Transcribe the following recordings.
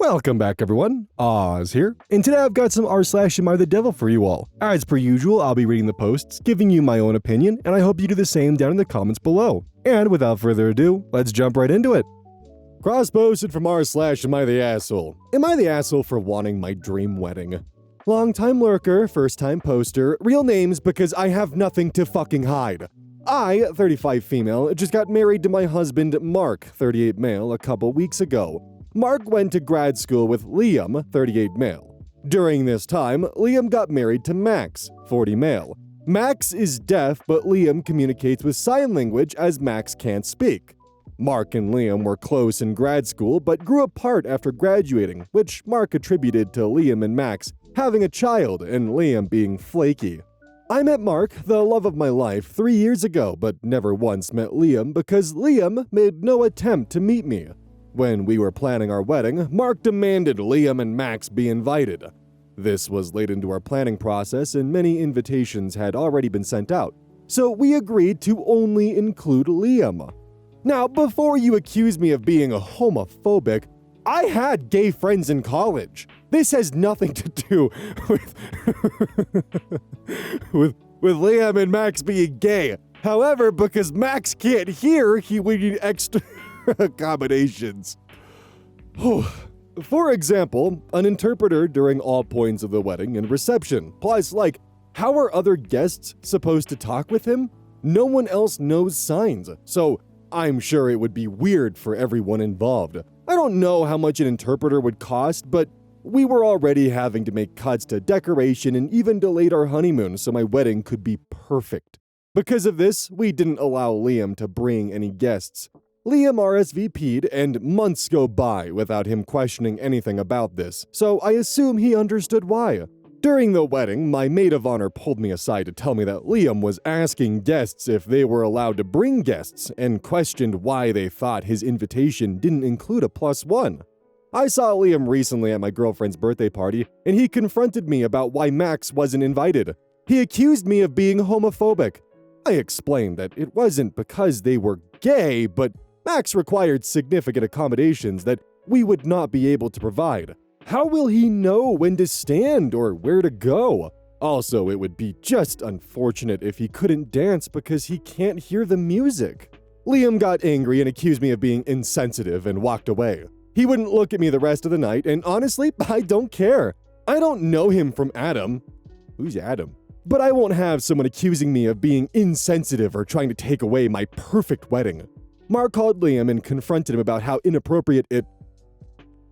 Welcome back, everyone. Oz here, and today I've got some r/AmITheDevil for you all. As per usual, I'll be reading the posts, giving you my own opinion, and I hope you do the same down in the comments below. And without further ado, let's jump right into it. Cross-posted from r/AmITheAsshole. Am I the asshole for wanting my dream wedding? Long-time lurker, first-time poster, real names because I have nothing to fucking hide. I, 35 female, just got married to my husband, Mark, 38 male, a couple weeks ago. Mark went to grad school with Liam, 38 male. During this time, Liam got married to Max, 40 male. Max is deaf, but Liam communicates with sign language as Max can't speak. Mark and Liam were close in grad school, but grew apart after graduating, which Mark attributed to Liam and Max having a child and Liam being flaky. I met Mark, the love of my life, 3 years ago, but never once met Liam because Liam made no attempt to meet me. When we were planning our wedding, Mark demanded Liam and Max be invited. This was late into our planning process and many invitations had already been sent out, so we agreed to only include Liam. Now, before you accuse me of being a homophobic, I had gay friends in college. This has nothing to do with with Liam and Max being gay. However, because Max can't hear, we need extra accommodations. For example, an interpreter during all points of the wedding and reception. Plus, how are other guests supposed to talk with him? No one else knows signs, so I'm sure it would be weird for everyone involved. I don't know how much an interpreter would cost, but we were already having to make cuts to decoration and even delayed our honeymoon so my wedding could be perfect. Because of this, we didn't allow Liam to bring any guests. Liam RSVP'd and months go by without him questioning anything about this, so I assume he understood why. During the wedding, my maid of honor pulled me aside to tell me that Liam was asking guests if they were allowed to bring guests and questioned why they thought his invitation didn't include a +1. I saw Liam recently at my girlfriend's birthday party, and he confronted me about why Max wasn't invited. He accused me of being homophobic. I explained that it wasn't because they were gay, but Max required significant accommodations that we would not be able to provide. How will he know when to stand or where to go? Also, it would be just unfortunate if he couldn't dance because he can't hear the music. Liam got angry and accused me of being insensitive and walked away. He wouldn't look at me the rest of the night, and honestly, I don't care. I don't know him from Adam. Who's Adam? But I won't have someone accusing me of being insensitive or trying to take away my perfect wedding. Mark called Liam and confronted him about how inappropriate it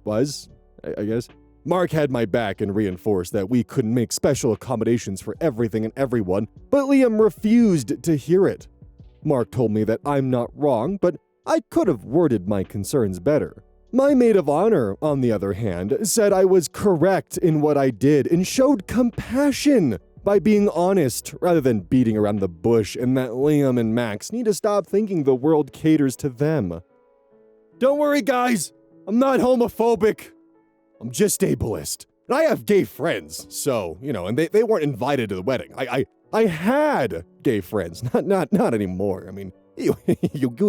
was, I guess. Mark had my back and reinforced that we couldn't make special accommodations for everything and everyone, but Liam refused to hear it. Mark told me that I'm not wrong, but I could have worded my concerns better. My maid of honor, on the other hand, said I was correct in what I did and showed compassion by being honest rather than beating around the bush, and that Liam and Max need to stop thinking the world caters to them. Don't worry, guys. I'm not homophobic. I'm just ableist. And I have gay friends, so, and they weren't invited to the wedding. I had gay friends, not anymore. I mean, you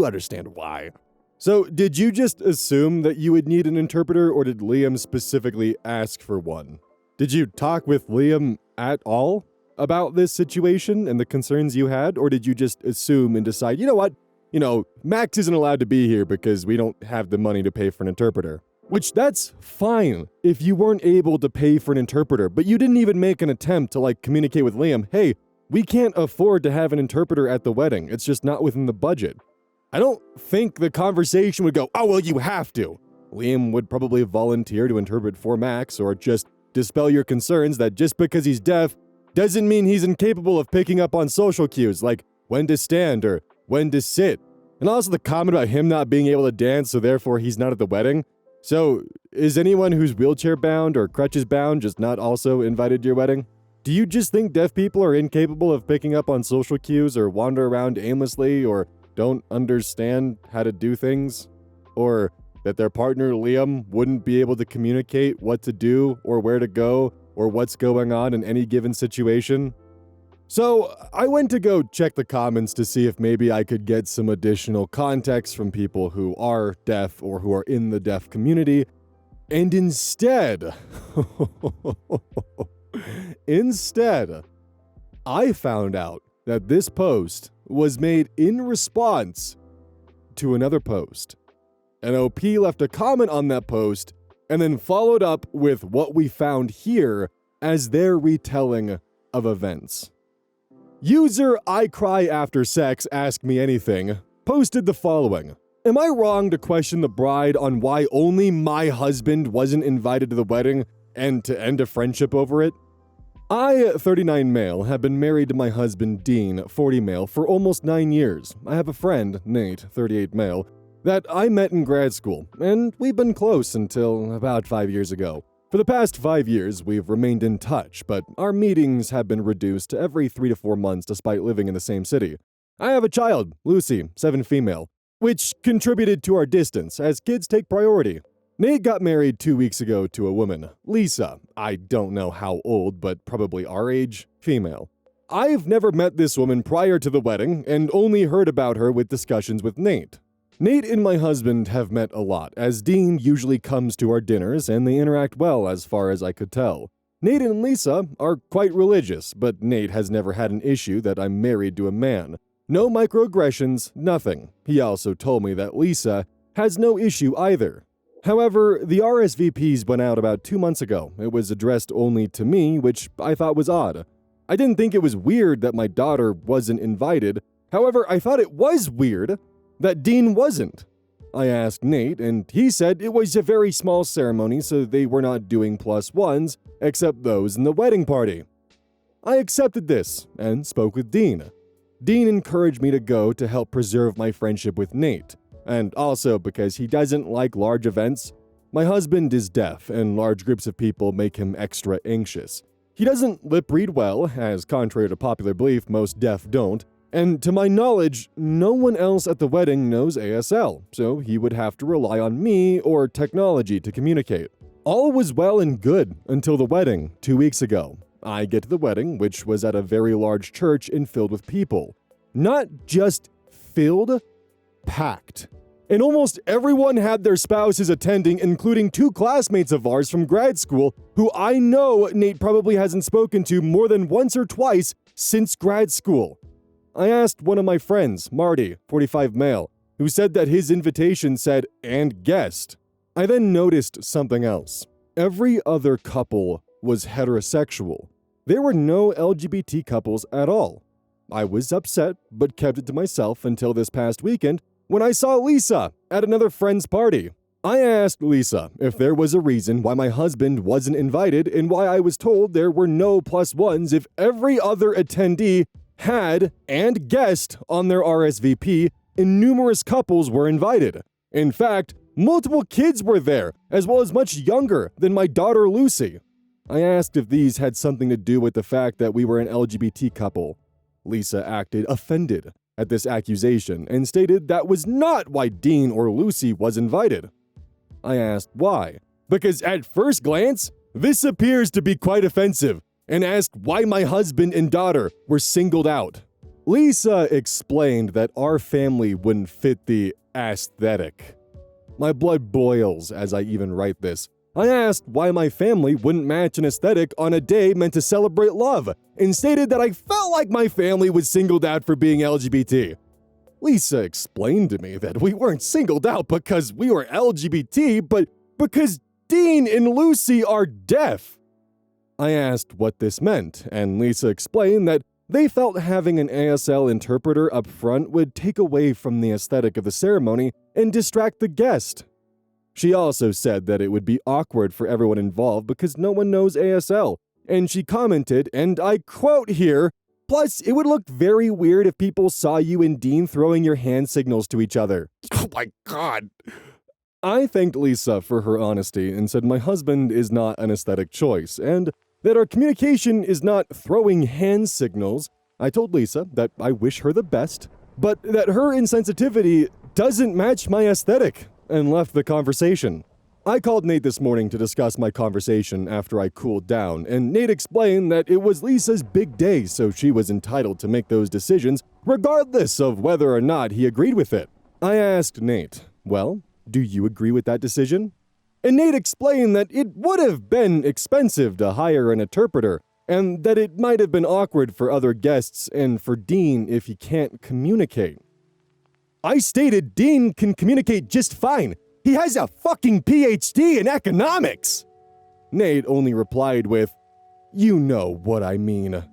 understand why. So, did you just assume that you would need an interpreter, or did Liam specifically ask for one? Did you talk with Liam at all about this situation and the concerns you had, or did you just assume and decide, you know what? Max isn't allowed to be here because we don't have the money to pay for an interpreter. Which, that's fine if you weren't able to pay for an interpreter, but you didn't even make an attempt to, communicate with Liam, hey, we can't afford to have an interpreter at the wedding. It's just not within the budget. I don't think the conversation would go, oh, well, you have to. Liam would probably volunteer to interpret for Max, or just dispel your concerns that just because he's deaf doesn't mean he's incapable of picking up on social cues like when to stand or when to sit. And also the comment about him not being able to dance, so therefore he's not at the wedding. So, is anyone who's wheelchair bound or crutches bound just not also invited to your wedding? Do you just think deaf people are incapable of picking up on social cues or wander around aimlessly or don't understand how to do things? Or that their partner Liam wouldn't be able to communicate what to do or where to go or what's going on in any given situation? So I went to go check the comments to see if maybe I could get some additional context from people who are deaf or who are in the deaf community, And instead, I found out that this post was made in response to another post. An OP left a comment on that post and then followed up with what we found here as their retelling of events. User I Cry After Sex Ask Me Anything posted the following. Am I wrong to question the bride on why only my husband wasn't invited to the wedding and to end a friendship over it? I, 39 male, have been married to my husband, Dean, 40 male, for almost 9 years. I have a friend, Nate, 38 male, that I met in grad school, and we've been close until about 5 years ago. For the past 5 years, we've remained in touch, but our meetings have been reduced to every 3 to 4 months despite living in the same city. I have a child, Lucy, 7 female, which contributed to our distance, as kids take priority. Nate got married 2 weeks ago to a woman, Lisa, I don't know how old, but probably our age, female. I've never met this woman prior to the wedding, and only heard about her with discussions with Nate. Nate and my husband have met a lot, as Dean usually comes to our dinners, and they interact well as far as I could tell. Nate and Lisa are quite religious, but Nate has never had an issue that I'm married to a man. No microaggressions, nothing. He also told me that Lisa has no issue either. However, the RSVPs went out about 2 months ago. It was addressed only to me, which I thought was odd. I didn't think it was weird that my daughter wasn't invited. However, I thought it was weird that Dean wasn't. I asked Nate, and he said it was a very small ceremony, so they were not doing +1s, except those in the wedding party. I accepted this and spoke with Dean. Dean encouraged me to go to help preserve my friendship with Nate, and also because he doesn't like large events. My husband is deaf, and large groups of people make him extra anxious. He doesn't lip read well, as contrary to popular belief, most deaf don't, and to my knowledge, no one else at the wedding knows ASL, so he would have to rely on me or technology to communicate. All was well and good until the wedding 2 weeks ago. I get to the wedding, which was at a very large church and filled with people. Not just filled, packed. And almost everyone had their spouses attending, including 2 classmates of ours from grad school, who I know Nate probably hasn't spoken to more than once or twice since grad school. I asked one of my friends, Motty, 45 male, who said that his invitation said, "and guest." I then noticed something else. Every other couple was heterosexual. There were no LGBT couples at all. I was upset, but kept it to myself until this past weekend when I saw Lisa at another friend's party. I asked Lisa if there was a reason why my husband wasn't invited and why I was told there were no +1s if every other attendee had and guest on their RSVP and numerous couples were invited. In fact, multiple kids were there, as well as much younger than my daughter Lucy. I asked if these had something to do with the fact that we were an LGBT couple. Lisa acted offended at this accusation and stated that was not why Dean or Lucy was invited. I asked why, because at first glance, this appears to be quite offensive, and asked why my husband and daughter were singled out. Lisa explained that our family wouldn't fit the aesthetic. My blood boils as I even write this. I asked why my family wouldn't match an aesthetic on a day meant to celebrate love, and stated that I felt like my family was singled out for being LGBT. Lisa explained to me that we weren't singled out because we were LGBT, but because Dean and Lucy are deaf. I asked what this meant, and Lisa explained that they felt having an ASL interpreter up front would take away from the aesthetic of the ceremony and distract the guest. She also said that it would be awkward for everyone involved because no one knows ASL, and she commented, and I quote here, "Plus, it would look very weird if people saw you and Dean throwing your hand signals to each other." Oh my god. I thanked Lisa for her honesty and said my husband is not an aesthetic choice, and that our communication is not throwing hand signals. I told Lisa that I wish her the best, but that her insensitivity doesn't match my aesthetic, and left the conversation. I called Nate this morning to discuss my conversation after I cooled down, and Nate explained that it was Lisa's big day, so she was entitled to make those decisions, regardless of whether or not he agreed with it. I asked Nate, "Well, do you agree with that decision?" and Nate explained that it would have been expensive to hire an interpreter, and that it might have been awkward for other guests and for Dean if he can't communicate. I stated Dean can communicate just fine. He has a fucking PhD in economics! Nate only replied with, "You know what I mean."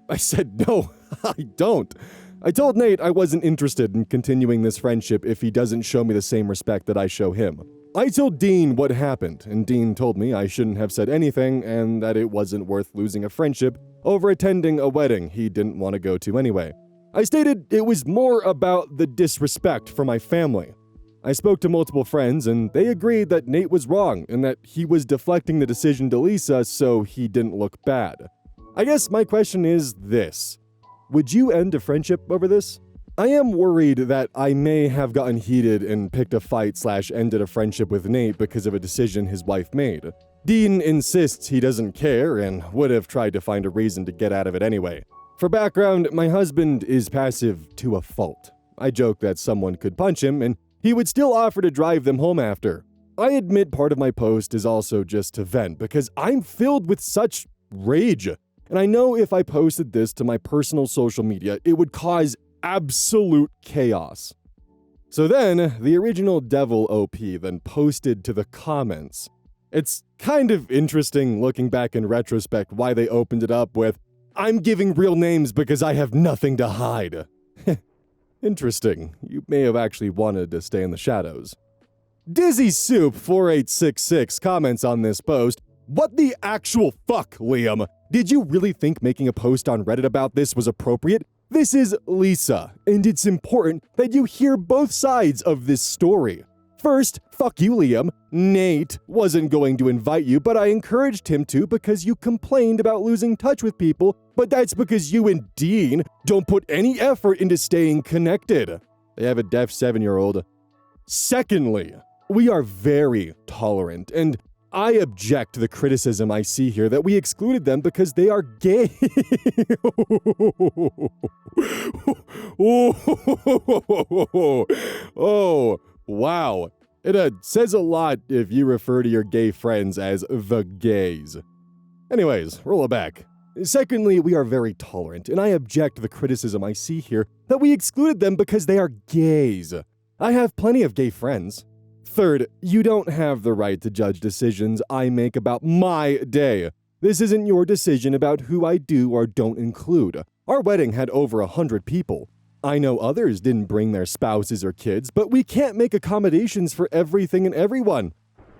I said, "No, I don't." I told Nate I wasn't interested in continuing this friendship if he doesn't show me the same respect that I show him. I told Dean what happened, and Dean told me I shouldn't have said anything and that it wasn't worth losing a friendship over attending a wedding he didn't want to go to anyway. I stated it was more about the disrespect for my family. I spoke to multiple friends, and they agreed that Nate was wrong and that he was deflecting the decision to Lisa so he didn't look bad. I guess my question is this. Would you end a friendship over this? I am worried that I may have gotten heated and picked a fight/ended a friendship with Nate because of a decision his wife made. Dean insists he doesn't care and would have tried to find a reason to get out of it anyway. For background, my husband is passive to a fault. I joke that someone could punch him and he would still offer to drive them home after. I admit part of my post is also just to vent because I'm filled with such rage. And I know if I posted this to my personal social media, it would cause absolute chaos. So then, the original Devil OP then posted to the comments. It's kind of interesting looking back in retrospect why they opened it up with, "I'm giving real names because I have nothing to hide." Interesting. You may have actually wanted to stay in the shadows. Dizzy Soup 4866 comments on this post, "What the actual fuck, Liam? Did you really think making a post on Reddit about this was appropriate? This is Lisa, and it's important that you hear both sides of this story. First, fuck you, Liam. Nate wasn't going to invite you, but I encouraged him to because you complained about losing touch with people, but that's because you and Dean don't put any effort into staying connected." They have a deaf 7-year-old. Secondly, we are very tolerant, and I object to the criticism I see here that we excluded them because they are gay. Oh, wow. It says a lot if you refer to your gay friends as the gays. Anyways, roll it back. Secondly, we are very tolerant, and I object to the criticism I see here that we excluded them because they are gays. I have plenty of gay friends. Third, you don't have the right to judge decisions I make about my day. This isn't your decision about who I do or don't include. Our wedding had over 100 people. I know others didn't bring their spouses or kids, but we can't make accommodations for everything and everyone.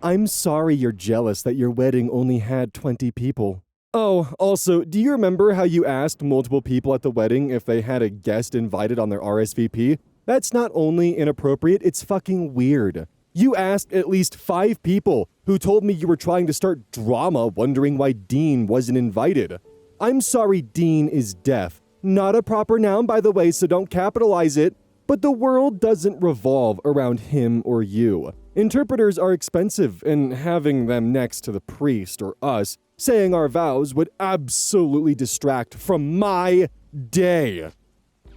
I'm sorry you're jealous that your wedding only had 20 people. Oh, also, do you remember how you asked multiple people at the wedding if they had a guest invited on their RSVP? That's not only inappropriate, it's fucking weird. You asked at least 5 people who told me you were trying to start drama wondering why Dean wasn't invited. I'm sorry Dean is deaf. Not a proper noun, by the way, so don't capitalize it. But the world doesn't revolve around him or you. Interpreters are expensive, and having them next to the priest or us saying our vows would absolutely distract from my day.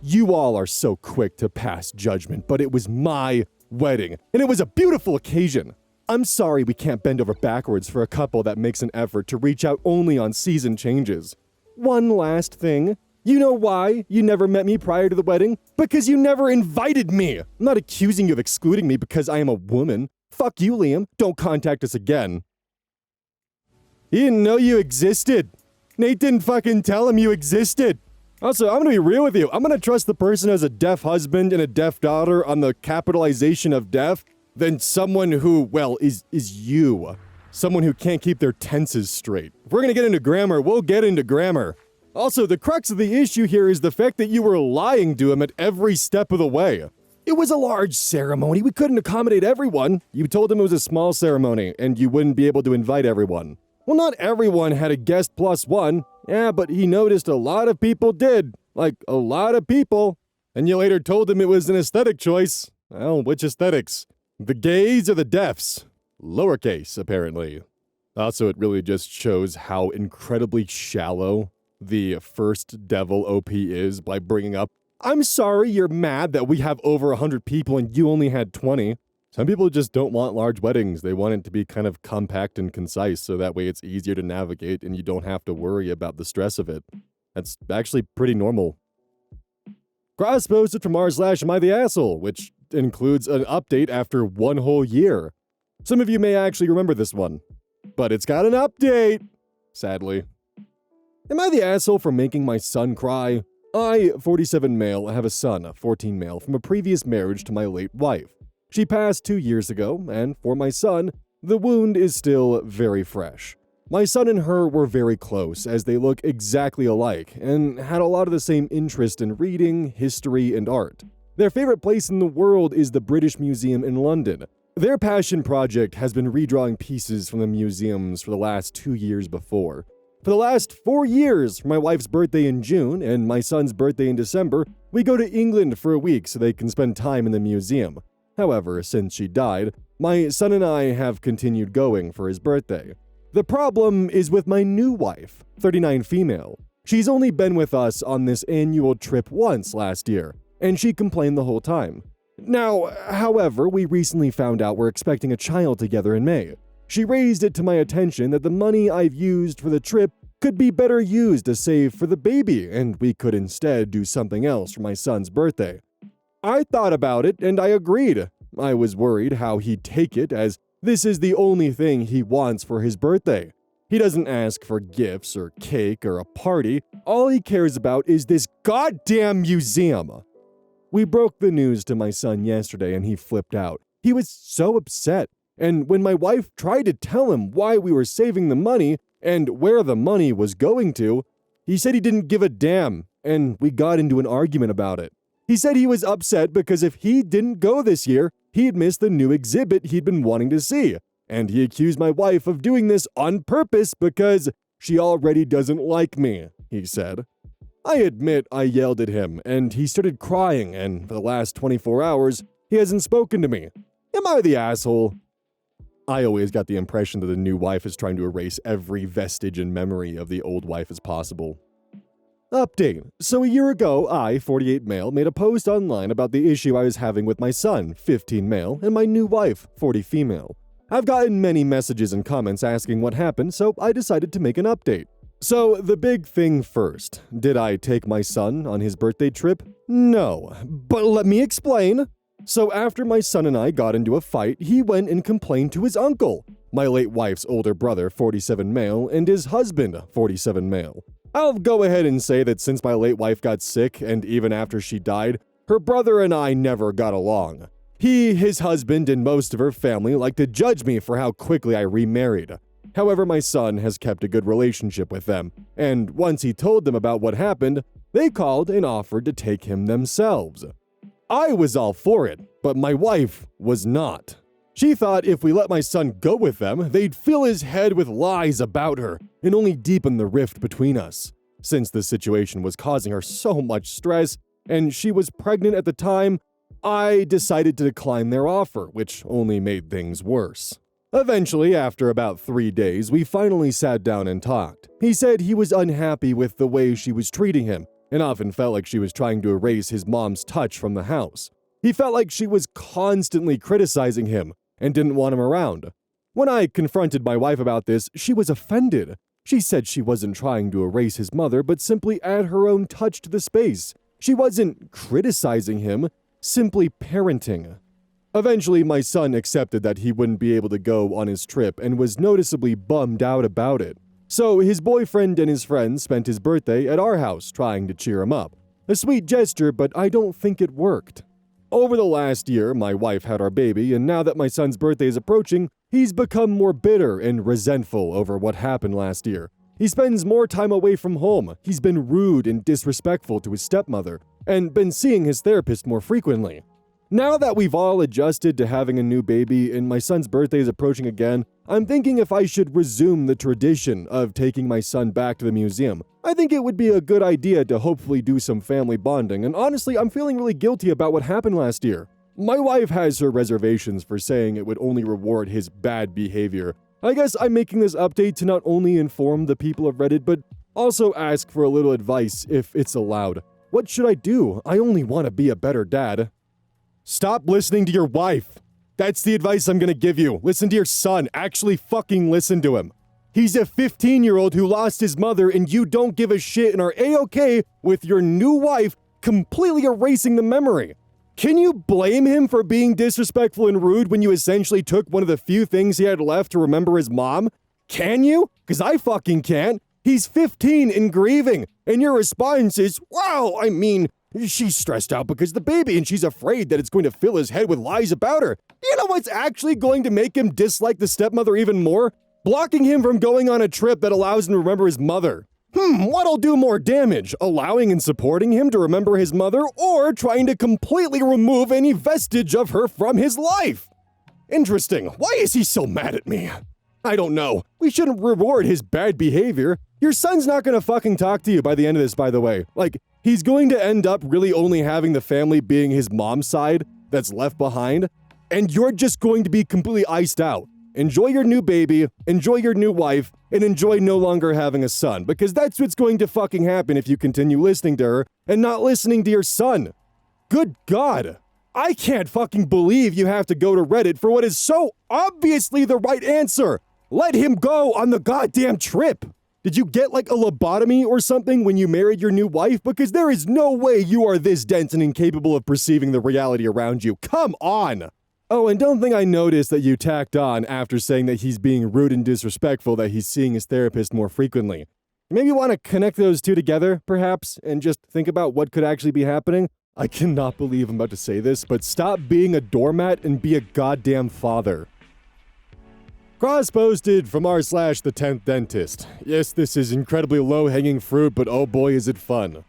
You all are so quick to pass judgment, but it was my wedding, and it was a beautiful occasion. I'm sorry we can't bend over backwards for a couple that makes an effort to reach out only on season changes. One last thing. You know why you never met me prior to the wedding? Because you never invited me. I'm not accusing you of excluding me because I am a woman. Fuck you, Liam. Don't contact us again. He didn't know you existed. Nate didn't fucking tell him you existed. Also, I'm gonna be real with you. I'm gonna trust the person who has a deaf husband and a deaf daughter on the capitalization of deaf than someone who, well, is you. Someone who can't keep their tenses straight. If we're gonna get into grammar, we'll get into grammar. Also, the crux of the issue here is the fact that you were lying to him at every step of the way. It was a large ceremony. We couldn't accommodate everyone. You told him it was a small ceremony and you wouldn't be able to invite everyone. Well, not everyone had a guest plus one. Yeah, but he noticed a lot of people did. Like, a lot of people. And you later told him it was an aesthetic choice. Well, which aesthetics? The gays or the deafs? Lowercase, apparently. Also, it really just shows how incredibly shallow the first Devil OP is by bringing up, I'm sorry you're mad that we have over 100 people and you only had 20. Some people just don't want large weddings. They want it to be kind of compact and concise, so that way it's easier to navigate and you don't have to worry about the stress of it. That's actually pretty normal. Cross posted from r/AmITheAsshole, which includes an update after 1 whole year. Some of you may actually remember this one, but it's got an update, sadly. Am I the asshole for making my son cry? I, 47 male, have a son, 14 male, from a previous marriage to my late wife. She passed 2 years ago, and for my son, the wound is still very fresh. My son and her were very close, as they look exactly alike, and had a lot of the same interest in reading, history, and art. Their favorite place in the world is the British Museum in London. Their passion project has been redrawing pieces from the museums for the last 2 years before. For the last 4 years, for my wife's birthday in June and my son's birthday in December, we go to England for a week so they can spend time in the museum. However, since she died, my son and I have continued going for his birthday. The problem is with my new wife, 39 female. She's only been with us on this annual trip once last year, and she complained the whole time. Now, however, we recently found out we're expecting a child together in May. She raised it to my attention that the money I've used for the trip could be better used to save for the baby, and we could instead do something else for my son's birthday. I thought about it, and I agreed. I was worried how he'd take it, as this is the only thing he wants for his birthday. He doesn't ask for gifts or cake or a party. All he cares about is this goddamn museum. We broke the news to my son yesterday and he flipped out. He was so upset. And when my wife tried to tell him why we were saving the money and where the money was going to, he said he didn't give a damn, and we got into an argument about it. He said he was upset because if he didn't go this year, he'd miss the new exhibit he'd been wanting to see, and he accused my wife of doing this on purpose because she already doesn't like me, he said. I admit I yelled at him, and he started crying, and for the last 24 hours, he hasn't spoken to me. Am I the asshole? I always got the impression that the new wife is trying to erase every vestige and memory of the old wife as possible. Update. So a year ago, I, 48 male, made a post online about the issue I was having with my son, 15 male, and my new wife, 40 female. I've gotten many messages and comments asking what happened, so I decided to make an update. So the big thing first. Did I take my son on his birthday trip? No. But let me explain. So after my son and I got into a fight, he went and complained to his uncle, my late wife's older brother, 47 male, and his husband, 47 male. I'll go ahead and say that since my late wife got sick, and even after she died, her brother and I never got along. He, his husband, and most of her family like to judge me for how quickly I remarried. However, my son has kept a good relationship with them, and once he told them about what happened, they called and offered to take him themselves. I was all for it, but my wife was not. She thought if we let my son go with them, they'd fill his head with lies about her and only deepen the rift between us. Since the situation was causing her so much stress, and she was pregnant at the time, I decided to decline their offer, which only made things worse. Eventually, after about 3 days, we finally sat down and talked. He said he was unhappy with the way she was treating him, and often felt like she was trying to erase his mom's touch from the house. He felt like she was constantly criticizing him, and didn't want him around. When I confronted my wife about this, she was offended. She said she wasn't trying to erase his mother, but simply add her own touch to the space. She wasn't criticizing him, simply parenting. Eventually, my son accepted that he wouldn't be able to go on his trip and was noticeably bummed out about it. So his boyfriend and his friends spent his birthday at our house trying to cheer him up. A sweet gesture, but I don't think it worked. Over the last year, my wife had our baby, and now that my son's birthday is approaching, he's become more bitter and resentful over what happened last year. He spends more time away from home, he's been rude and disrespectful to his stepmother, and been seeing his therapist more frequently. Now that we've all adjusted to having a new baby and my son's birthday is approaching again, I'm thinking if I should resume the tradition of taking my son back to the museum. I think it would be a good idea to hopefully do some family bonding, and honestly, I'm feeling really guilty about what happened last year. My wife has her reservations for saying it would only reward his bad behavior. I guess I'm making this update to not only inform the people of Reddit, but also ask for a little advice if it's allowed. What should I do? I only want to be a better dad. Stop listening to your wife. That's the advice I'm gonna give you. Listen to your son. Actually fucking listen to him. He's a 15-year-old who lost his mother, and you don't give a shit and are A-okay with your new wife completely erasing the memory. Can you blame him for being disrespectful and rude when you essentially took one of the few things he had left to remember his mom? Can you? Because I fucking can't. He's 15 and grieving, and your response is, well, I mean, she's stressed out because of the baby and she's afraid that it's going to fill his head with lies about her. You know what's actually going to make him dislike the stepmother even more? Blocking him from going on a trip that allows him to remember his mother. What'll do more damage? Allowing and supporting him to remember his mother, or trying to completely remove any vestige of her from his life? Interesting. Why is he so mad at me? I don't know. We shouldn't reward his bad behavior. Your son's not gonna fucking talk to you by the end of this, by the way. Like, he's going to end up really only having the family being his mom's side that's left behind, and you're just going to be completely iced out. Enjoy your new baby, enjoy your new wife, and enjoy no longer having a son, because that's what's going to fucking happen if you continue listening to her and not listening to your son. Good God. I can't fucking believe you have to go to Reddit for what is so obviously the right answer. Let him go on the goddamn trip. Did you get like a lobotomy or something when you married your new wife? Because there is no way you are this dense and incapable of perceiving the reality around you. Come on. Oh, and don't think I noticed that you tacked on after saying that he's being rude and disrespectful that he's seeing his therapist more frequently. Maybe you want to connect those two together, perhaps, and just think about what could actually be happening? I cannot believe I'm about to say this, but stop being a doormat and be a goddamn father. Cross posted from r/the 10th dentist. Yes, this is incredibly low-hanging fruit, but oh boy is it fun.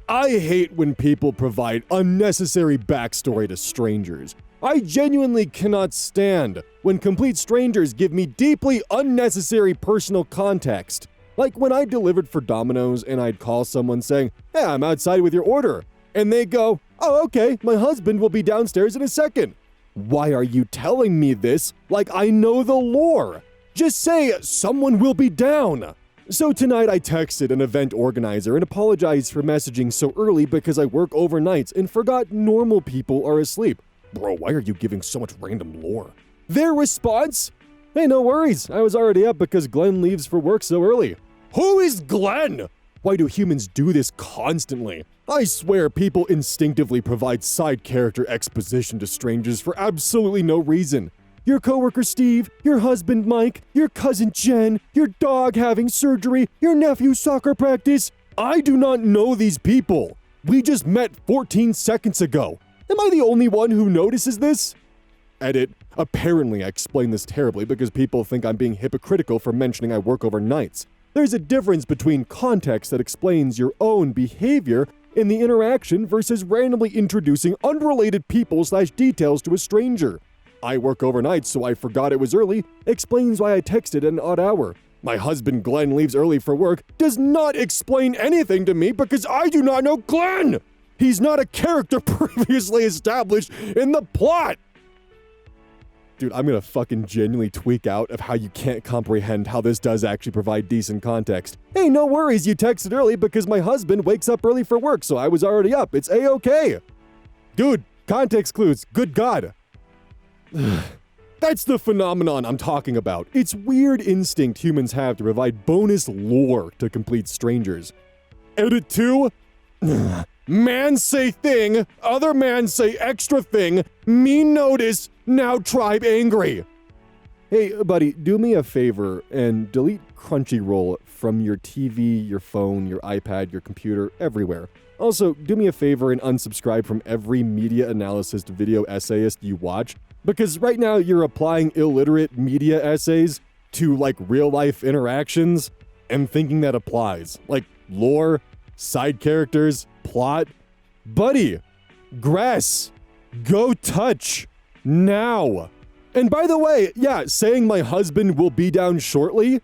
I hate when people provide unnecessary backstory to strangers. I genuinely cannot stand when complete strangers give me deeply unnecessary personal context. Like when I delivered for Domino's and I'd call someone saying, "Hey, I'm outside with your order." And they go, "Oh, okay, my husband will be downstairs in a second." Why are you telling me this like I know the lore? Just say, "Someone will be down." So tonight I texted an event organizer and apologized for messaging so early because I work overnights and forgot normal people are asleep. Bro, why are you giving so much random lore? Their response? Hey, no worries. I was already up because Glenn leaves for work so early. Who is Glenn? Why do humans do this constantly? I swear people instinctively provide side character exposition to strangers for absolutely no reason. Your coworker Steve, your husband Mike, your cousin Jen, your dog having surgery, your nephew's soccer practice. I do not know these people. We just met 14 seconds ago. Am I the only one who notices this? Edit. Apparently I explain this terribly because people think I'm being hypocritical for mentioning I work overnights. There's a difference between context that explains your own behavior in the interaction versus randomly introducing unrelated people/details to a stranger. I work overnight, so I forgot it was early, explains why I texted at an odd hour. My husband Glenn leaves early for work does not explain anything to me because I do not know Glenn! He's not a character previously established in the plot! Dude, I'm gonna fucking genuinely tweak out of how you can't comprehend how this does actually provide decent context. Hey, no worries, you texted early because my husband wakes up early for work, so I was already up. It's A-okay. Dude, context clues. Good God. That's the phenomenon I'm talking about. It's weird instinct humans have to provide bonus lore to complete strangers. Edit 2. Man say thing, other man say extra thing, me notice, now tribe angry. Hey, buddy, do me a favor and delete Crunchyroll from your TV, your phone, your iPad, your computer, everywhere. Also, do me a favor and unsubscribe from every media analysis video essayist you watch, because right now you're applying illiterate media essays to, like, real-life interactions and thinking that applies. Like, lore, side characters, plot. Buddy, grass, go touch, now. And by the way, yeah, saying my husband will be down shortly,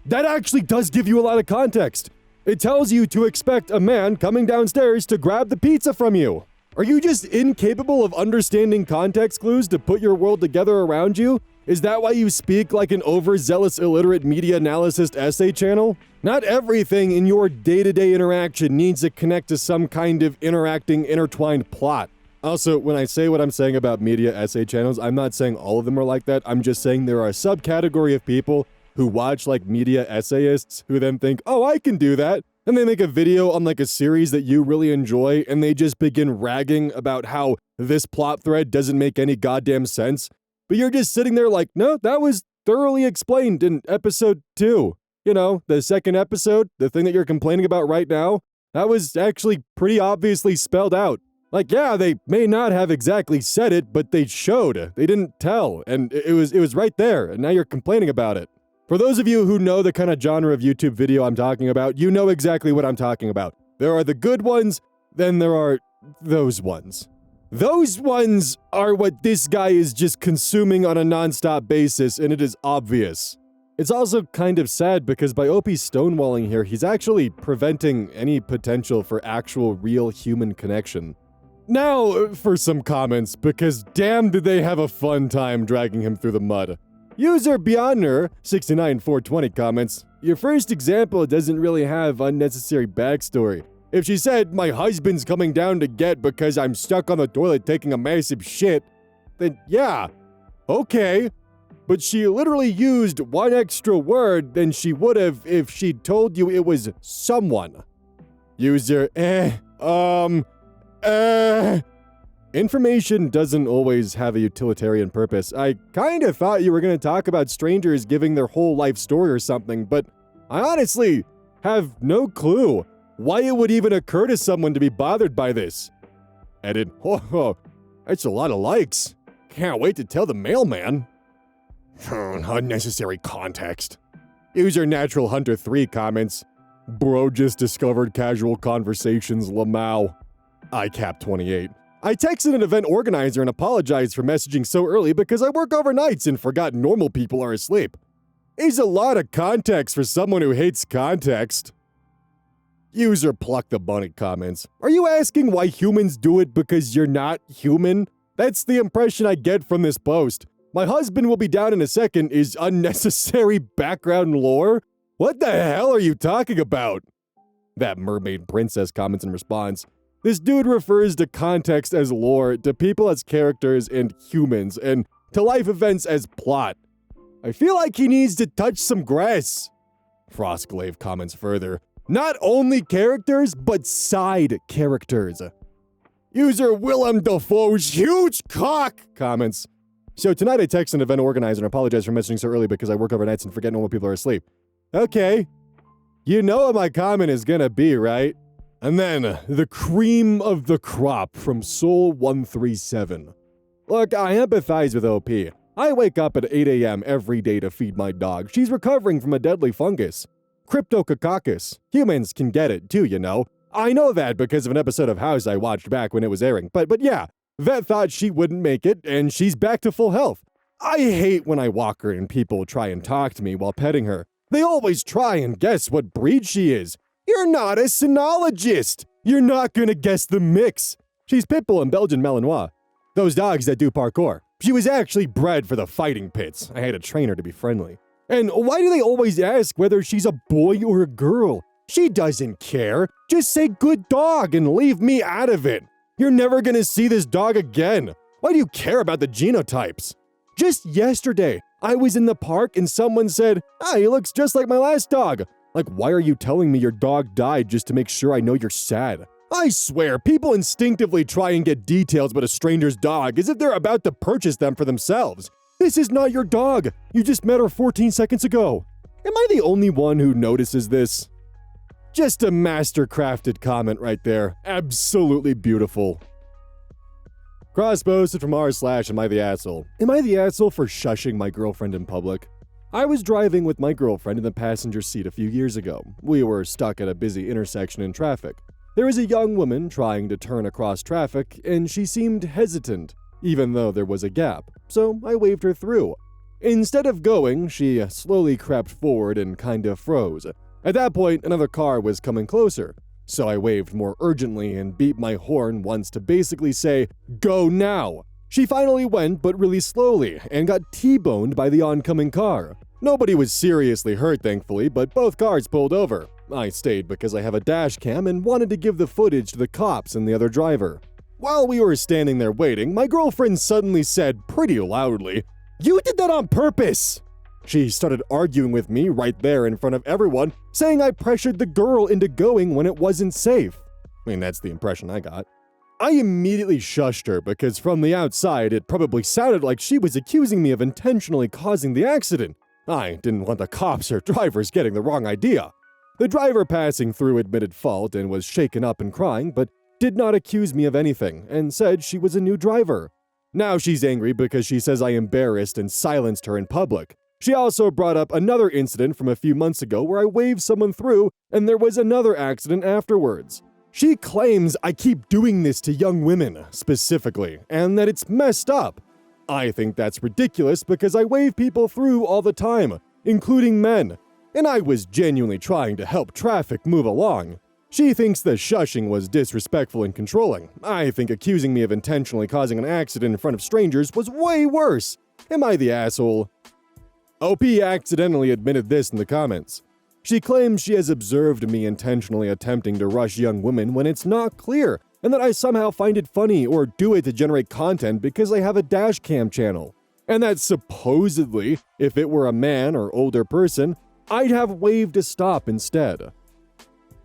that actually does give you a lot of context. It tells you to expect a man coming downstairs to grab the pizza from you. Are you just incapable of understanding context clues to put your world together around you? Is that why you speak like an overzealous illiterate media analysis essay channel? Not everything in your day-to-day interaction needs to connect to some kind of intertwined plot. Also, when I say what I'm saying about media essay channels, I'm not saying all of them are like that. I'm just saying there are a subcategory of people who watch like media essayists who then think, oh, I can do that. And they make a video on like a series that you really enjoy and they just begin ragging about how this plot thread doesn't make any goddamn sense. But you're just sitting there like, no, that was thoroughly explained in episode 2. You know, the second episode, the thing that you're complaining about right now, that was actually pretty obviously spelled out. Like, yeah, they may not have exactly said it, but they showed. They didn't tell, and it was right there, and now you're complaining about it. For those of you who know the kind of genre of YouTube video I'm talking about, you know exactly what I'm talking about. There are the good ones, then there are those ones. Those ones are what this guy is just consuming on a non-stop basis, and it is obvious. It's also kind of sad because by OP stonewalling here, he's actually preventing any potential for actual real human connection. Now for some comments, because damn did they have a fun time dragging him through the mud. User Beyonder 69420 comments, your first example doesn't really have unnecessary backstory. If she said, my husband's coming down to get because I'm stuck on the toilet taking a massive shit, then yeah, okay. But she literally used one extra word than she would have if she'd told you it was someone. User, Information doesn't always have a utilitarian purpose. I kinda thought you were gonna talk about strangers giving their whole life story or something, but I honestly have no clue why it would even occur to someone to be bothered by this. Edit, oh, that's a lot of likes. Can't wait to tell the mailman. Unnecessary context. User Natural Hunter 3 comments, bro just discovered casual conversations Lamau. ICAP28. I texted an event organizer and apologized for messaging so early because I work overnights and forgot normal people are asleep. Is a lot of context for someone who hates context. User Pluck the Bunny comments, are you asking why humans do it because you're not human? That's the impression I get from this post. My husband will be down in a second is unnecessary background lore? What the hell are you talking about? That mermaid princess comments in response, this dude refers to context as lore, to people as characters and humans, and to life events as plot. I feel like he needs to touch some grass. Frostglaive comments further, not only characters, but side characters. User Willem Dafoe's huge cock comments, so tonight I text an event organizer and apologize for messaging so early because I work overnights and forget normal people are asleep. Okay. You know what my comment is gonna be, right? And then, the cream of the crop from Soul137. Look, I empathize with OP. I wake up at 8 a.m. every day to feed my dog. She's recovering from a deadly fungus. Cryptococcus. Humans can get it too, you know. I know that because of an episode of House I watched back when it was airing. But yeah, Vet thought she wouldn't make it, and she's back to full health. I hate when I walk her and people try and talk to me while petting her. They always try and guess what breed she is. You're not a cynologist. You're not gonna guess the mix. She's Pitbull and Belgian Malinois. Those dogs that do parkour. She was actually bred for the fighting pits. I had to train her to be friendly. And why do they always ask whether she's a boy or a girl? She doesn't care. Just say good dog and leave me out of it. You're never gonna see this dog again. Why do you care about the genotypes? Just yesterday, I was in the park and someone said, he looks just like my last dog. Like, why are you telling me your dog died just to make sure I know you're sad? I swear, people instinctively try and get details about a stranger's dog as if they're about to purchase them for themselves. This is not your dog. You just met her 14 seconds ago. Am I the only one who notices this? Just a master-crafted comment right there. Absolutely beautiful. Cross posted from r/AmITheAsshole. Am I the asshole for shushing my girlfriend in public? I was driving with my girlfriend in the passenger seat a few years ago. We were stuck at a busy intersection in traffic. There was a young woman trying to turn across traffic, and she seemed hesitant, even though there was a gap, so I waved her through. Instead of going, she slowly crept forward and kinda froze. At that point, another car was coming closer, so I waved more urgently and beat my horn once to basically say, "Go now!" She finally went, but really slowly, and got T-boned by the oncoming car. Nobody was seriously hurt, thankfully, but both cars pulled over. I stayed because I have a dash cam and wanted to give the footage to the cops and the other driver. While we were standing there waiting, my girlfriend suddenly said pretty loudly, "You did that on purpose!" She started arguing with me right there in front of everyone, saying I pressured the girl into going when it wasn't safe. I mean, that's the impression I got. I immediately shushed her because from the outside, it probably sounded like she was accusing me of intentionally causing the accident. I didn't want the cops or drivers getting the wrong idea. The driver passing through admitted fault and was shaken up and crying, but did not accuse me of anything and said she was a new driver. Now she's angry because she says I embarrassed and silenced her in public. She also brought up another incident from a few months ago where I waved someone through and there was another accident afterwards. She claims I keep doing this to young women, specifically, and that it's messed up. I think that's ridiculous because I wave people through all the time, including men, and I was genuinely trying to help traffic move along. She thinks the shushing was disrespectful and controlling. I think accusing me of intentionally causing an accident in front of strangers was way worse. Am I the asshole? OP accidentally admitted this in the comments. She claims she has observed me intentionally attempting to rush young women when it's not clear, and that I somehow find it funny or do it to generate content because I have a dash cam channel. And that supposedly, if it were a man or older person, I'd have waved to stop instead.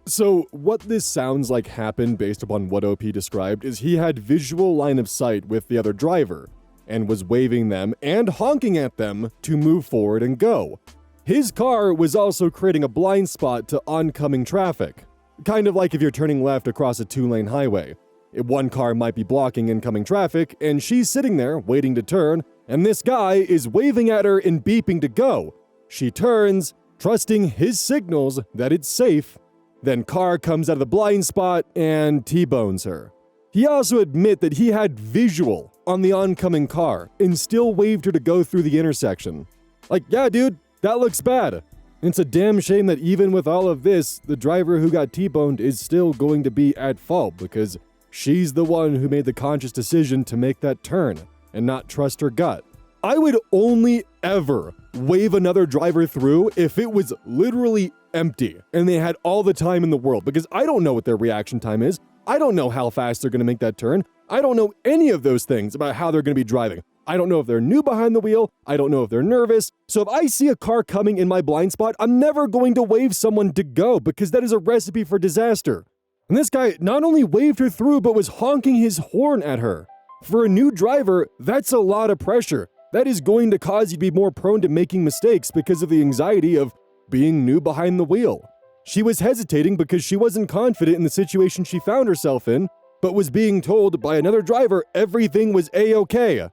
So what this sounds like happened based upon what OP described is he had visual line of sight with the other driver, and was waving them and honking at them to move forward and go. His car was also creating a blind spot to oncoming traffic. Kind of like if you're turning left across a 2-lane highway. One car might be blocking incoming traffic, and she's sitting there waiting to turn, and this guy is waving at her and beeping to go. She turns, trusting his signals that it's safe. Then car comes out of the blind spot and T-bones her. He also admitted that he had visual on the oncoming car and still waved her to go through the intersection. Like, yeah, dude, that looks bad. It's a damn shame that even with all of this, the driver who got T-boned is still going to be at fault because she's the one who made the conscious decision to make that turn and not trust her gut. I would only ever wave another driver through if it was literally empty and they had all the time in the world, because I don't know what their reaction time is. I don't know how fast they're going to make that turn. I don't know any of those things about how they're going to be driving. I don't know if they're new behind the wheel. I don't know if they're nervous. So if I see a car coming in my blind spot, I'm never going to wave someone to go because that is a recipe for disaster. And this guy not only waved her through, but was honking his horn at her. For a new driver, that's a lot of pressure. That is going to cause you to be more prone to making mistakes because of the anxiety of being new behind the wheel. She was hesitating because she wasn't confident in the situation she found herself in, but was being told by another driver everything was A-okay.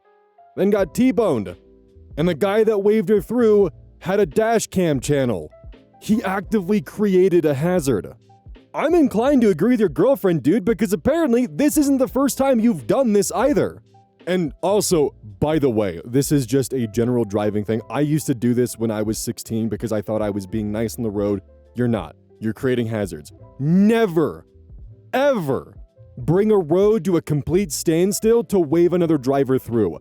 Then got T-boned. And the guy that waved her through had a dash cam channel. He actively created a hazard. I'm inclined to agree with your girlfriend, dude, because apparently this isn't the first time you've done this either. And also, by the way, this is just a general driving thing. I used to do this when I was 16 because I thought I was being nice on the road. You're not. You're creating hazards. Never, ever bring a road to a complete standstill to wave another driver through.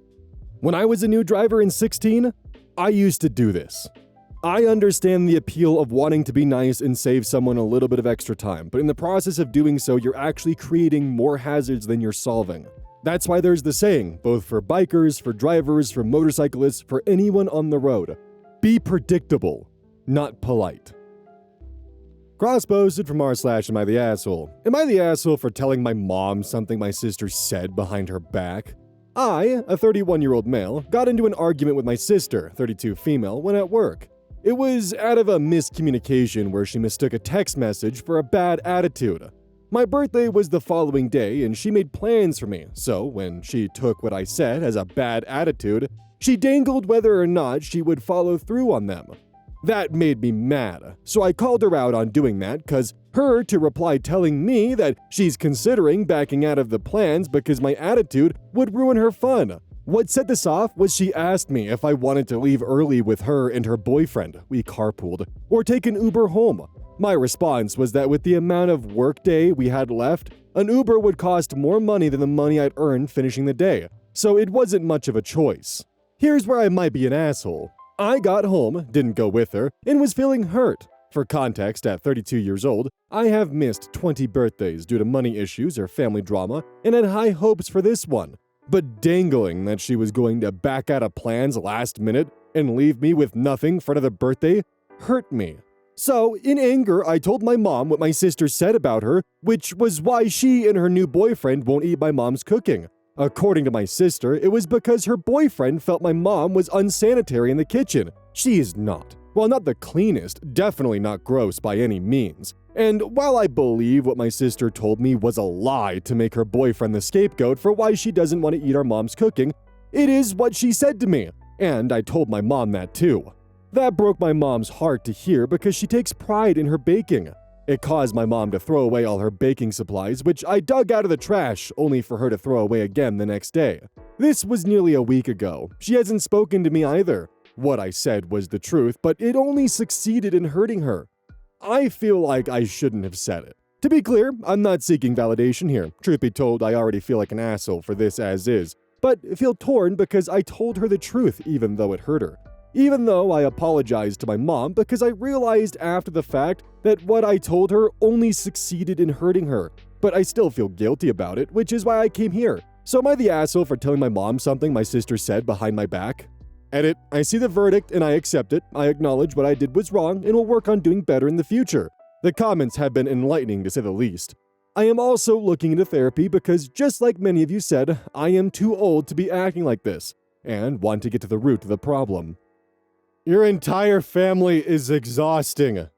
When I was a new driver in 16, I used to do this. I understand the appeal of wanting to be nice and save someone a little bit of extra time, but in the process of doing so, you're actually creating more hazards than you're solving. That's why there's the saying, both for bikers, for drivers, for motorcyclists, for anyone on the road. Be predictable, not polite. Cross-posted from r/AmITheAsshole. Am I the asshole for telling my mom something my sister said behind her back? I, a 31-year-old male, got into an argument with my sister, 32 female, when at work. It was out of a miscommunication where she mistook a text message for a bad attitude. My birthday was the following day and she made plans for me, so when she took what I said as a bad attitude, she dangled whether or not she would follow through on them. That made me mad, so I called her out on doing that cause her to reply telling me that she's considering backing out of the plans because my attitude would ruin her fun. What set this off was she asked me if I wanted to leave early with her and her boyfriend, we carpooled, or take an Uber home. My response was that with the amount of workday we had left, an Uber would cost more money than the money I'd earned finishing the day, so it wasn't much of a choice. Here's where I might be an asshole. I got home, didn't go with her, and was feeling hurt. For context, at 32 years old, I have missed 20 birthdays due to money issues or family drama and had high hopes for this one. But dangling that she was going to back out of plans last minute and leave me with nothing for another birthday hurt me. So, in anger, I told my mom what my sister said about her, which was why she and her new boyfriend won't eat my mom's cooking. According to my sister, it was because her boyfriend felt my mom was unsanitary in the kitchen. She is not. While not the cleanest, definitely not gross by any means. And while I believe what my sister told me was a lie to make her boyfriend the scapegoat for why she doesn't want to eat our mom's cooking, it is what she said to me. And I told my mom that too. That broke my mom's heart to hear because she takes pride in her baking. It caused my mom to throw away all her baking supplies, which I dug out of the trash, only for her to throw away again the next day. This was nearly a week ago. She hasn't spoken to me either. What I said was the truth, but it only succeeded in hurting her. I feel like I shouldn't have said it. To be clear, I'm not seeking validation here. Truth be told, I already feel like an asshole for this as is, but feel torn because I told her the truth even though it hurt her. Even though I apologized to my mom because I realized after the fact that what I told her only succeeded in hurting her. But I still feel guilty about it, which is why I came here. So am I the asshole for telling my mom something my sister said behind my back? Edit, I see the verdict and I accept it. I acknowledge what I did was wrong and will work on doing better in the future. The comments have been enlightening to say the least. I am also looking into therapy because just like many of you said, I am too old to be acting like this and want to get to the root of the problem. Your entire family is exhausting.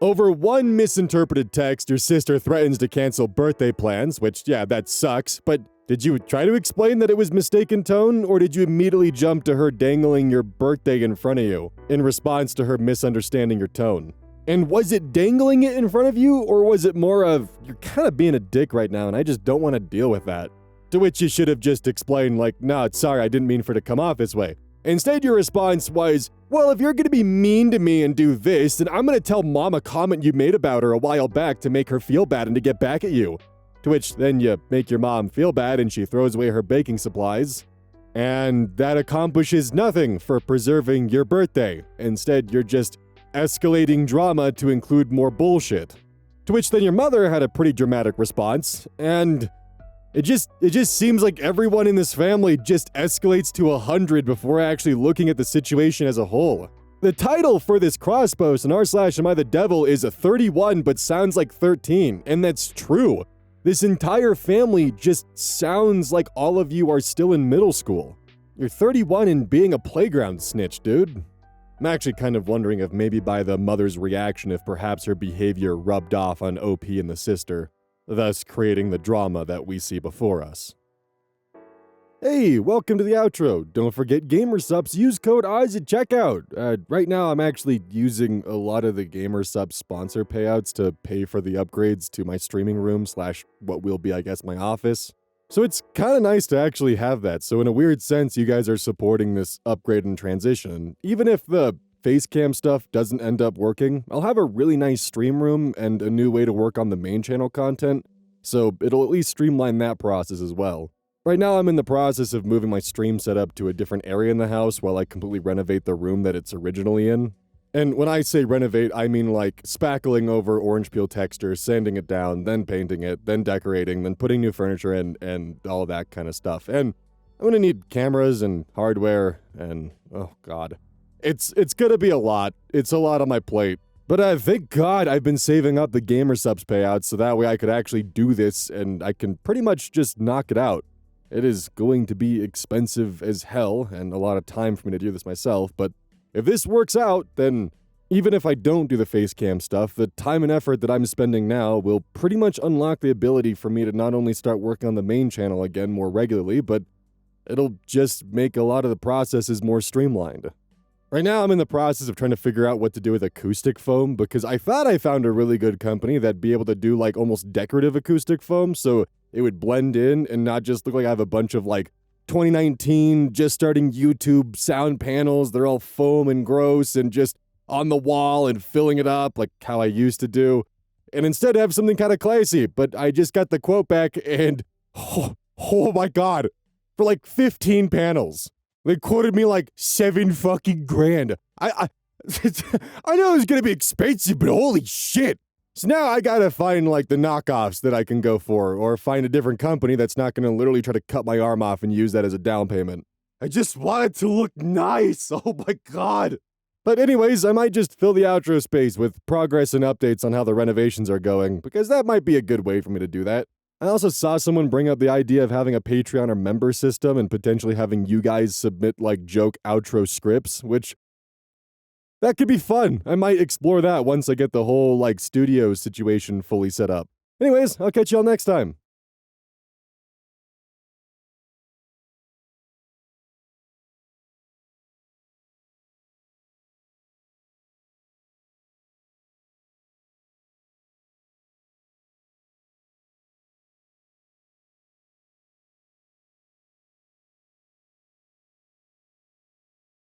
Over one misinterpreted text, your sister threatens to cancel birthday plans, which, yeah, that sucks, but did you try to explain that it was mistaken tone, or did you immediately jump to her dangling your birthday in front of you in response to her misunderstanding your tone? And was it dangling it in front of you, or was it more of, you're kind of being a dick right now and I just don't want to deal with that? To which you should have just explained like, no, sorry, I didn't mean for it to come off this way. Instead, your response was, well, if you're going to be mean to me and do this, then I'm going to tell mom a comment you made about her a while back to make her feel bad and to get back at you. To which then you make your mom feel bad and she throws away her baking supplies. And that accomplishes nothing for preserving your birthday. Instead, you're just escalating drama to include more bullshit. To which then your mother had a pretty dramatic response, and It just seems like everyone in this family just escalates to 100 before actually looking at the situation as a whole. The title for this crosspost in r/AmITheDevil is 31 but sounds like 13, and that's true. This entire family just sounds like all of you are still in middle school. You're 31 and being a playground snitch, dude. I'm actually kind of wondering if maybe by the mother's reaction if perhaps her behavior rubbed off on OP and the sister, thus creating the drama that we see before us. Hey, welcome to the outro. Don't forget GamerSupps, use code OZ at checkout. Right now I'm actually using a lot of the GamerSupps sponsor payouts to pay for the upgrades to my streaming room / what will be, I guess, my office. So it's kind of nice to actually have that. So in a weird sense, you guys are supporting this upgrade and transition. Even if the facecam stuff doesn't end up working, I'll have a really nice stream room and a new way to work on the main channel content, so it'll at least streamline that process as well. Right now I'm in the process of moving my stream setup to a different area in the house while I completely renovate the room that it's originally in. And when I say renovate, I mean like spackling over orange peel texture, sanding it down, then painting it, then decorating, then putting new furniture in, and all that kind of stuff. And I'm gonna need cameras and hardware and, oh god. It's gonna be a lot. It's a lot on my plate. But thank God I've been saving up the GamerSupps payouts so that way I could actually do this and I can pretty much just knock it out. It is going to be expensive as hell and a lot of time for me to do this myself, but if this works out, then even if I don't do the facecam stuff, the time and effort that I'm spending now will pretty much unlock the ability for me to not only start working on the main channel again more regularly, but it'll just make a lot of the processes more streamlined. Right now, I'm in the process of trying to figure out what to do with acoustic foam because I thought I found a really good company that'd be able to do like almost decorative acoustic foam so it would blend in and not just look like I have a bunch of like 2019 just starting YouTube sound panels. They're all foam and gross and just on the wall and filling it up like how I used to do. And instead have something kind of classy, but I just got the quote back and oh my god, for like 15 panels. They quoted me like $7 fucking grand. I know it's gonna be expensive, but holy shit. So now I gotta find like the knockoffs that I can go for, or find a different company that's not gonna literally try to cut my arm off and use that as a down payment. I just want it to look nice. Oh my god. But anyways, I might just fill the outro space with progress and updates on how the renovations are going, because that might be a good way for me to do that. I also saw someone bring up the idea of having a Patreon or member system and potentially having you guys submit like joke outro scripts, which that could be fun. I might explore that once I get the whole like studio situation fully set up. Anyways, I'll catch y'all next time.